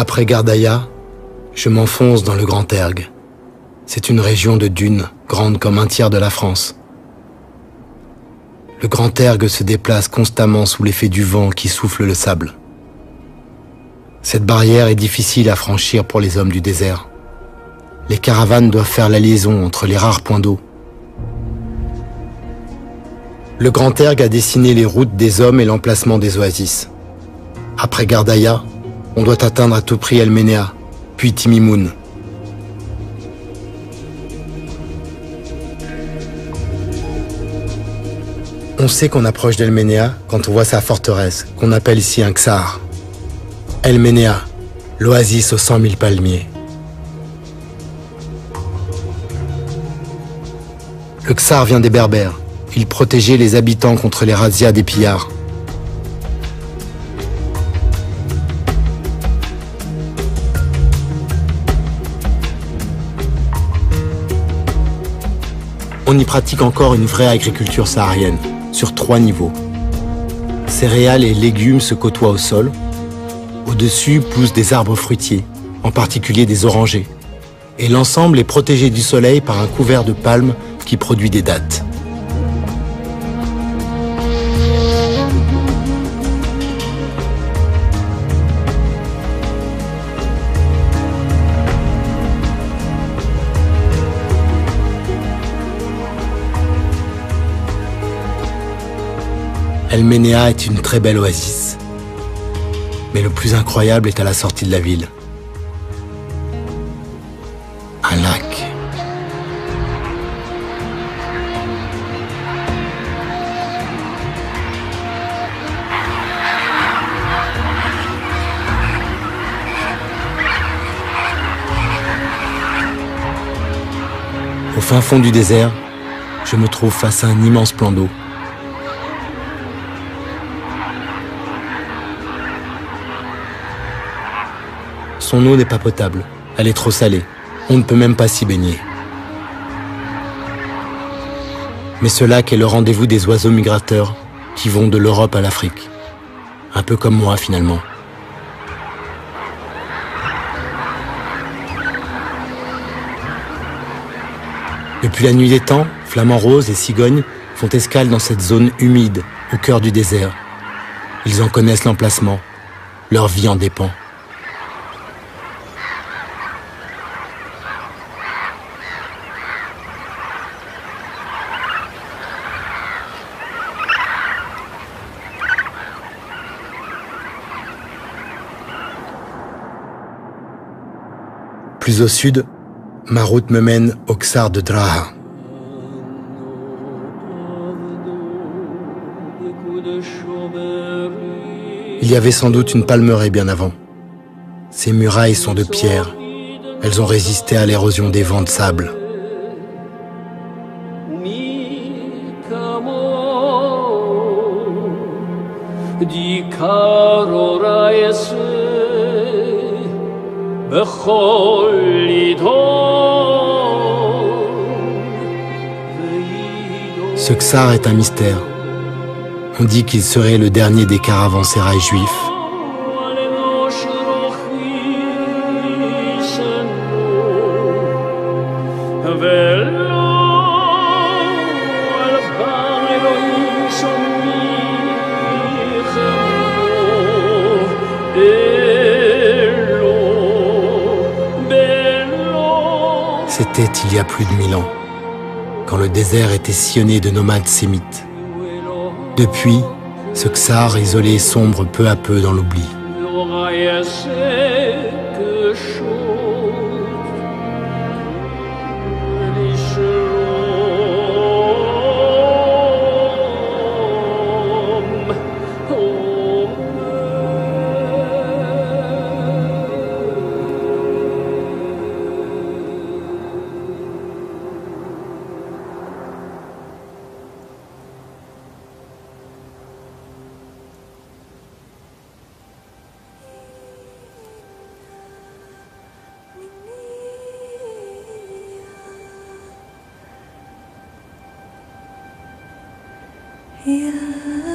Après Gardaïa, je m'enfonce dans le Grand Erg. C'est une région de dunes, grande comme un tiers de la France. Le Grand Erg se déplace constamment sous l'effet du vent qui souffle le sable. Cette barrière est difficile à franchir pour les hommes du désert. Les caravanes doivent faire la liaison entre les rares points d'eau. Le Grand Erg a dessiné les routes des hommes et l'emplacement des oasis. Après Gardaïa, on doit atteindre à tout prix El Ménéa, puis Timimoun. On sait qu'on approche d'El Ménéa quand on voit sa forteresse, qu'on appelle ici un Ksar. El Ménéa, l'oasis aux 100 000 palmiers. Le Ksar vient des Berbères. Il protégeait les habitants contre les razzias des pillards. On y pratique encore une vraie agriculture saharienne, sur 3 niveaux. Céréales et légumes se côtoient au sol. Au-dessus poussent des arbres fruitiers, en particulier des orangers. Et l'ensemble est protégé du soleil par un couvert de palmes qui produit des dattes. El Ménéa est une très belle oasis. Mais le plus incroyable est à la sortie de la ville. Un lac. Au fin fond du désert, je me trouve face à un immense plan d'eau. Son eau n'est pas potable, elle est trop salée. On ne peut même pas s'y baigner. Mais ce lac est le rendez-vous des oiseaux migrateurs qui vont de l'Europe à l'Afrique. Un peu comme moi finalement. Depuis la nuit des temps, flamants roses et cigognes font escale dans cette zone humide, au cœur du désert. Ils en connaissent l'emplacement. Leur vie en dépend. Plus au sud, ma route me mène au Ksar de Draha. Il y avait sans doute une palmeraie bien avant. Ces murailles sont de pierre. Elles ont résisté à l'érosion des vents de sable. Ce Ksar est un mystère. On dit qu'il serait le dernier des caravansérails juifs. C'était il y a plus de 1000 ans, quand le désert était sillonné de nomades sémites. Depuis, ce Ksar isolé sombre peu à peu dans l'oubli. Yeah.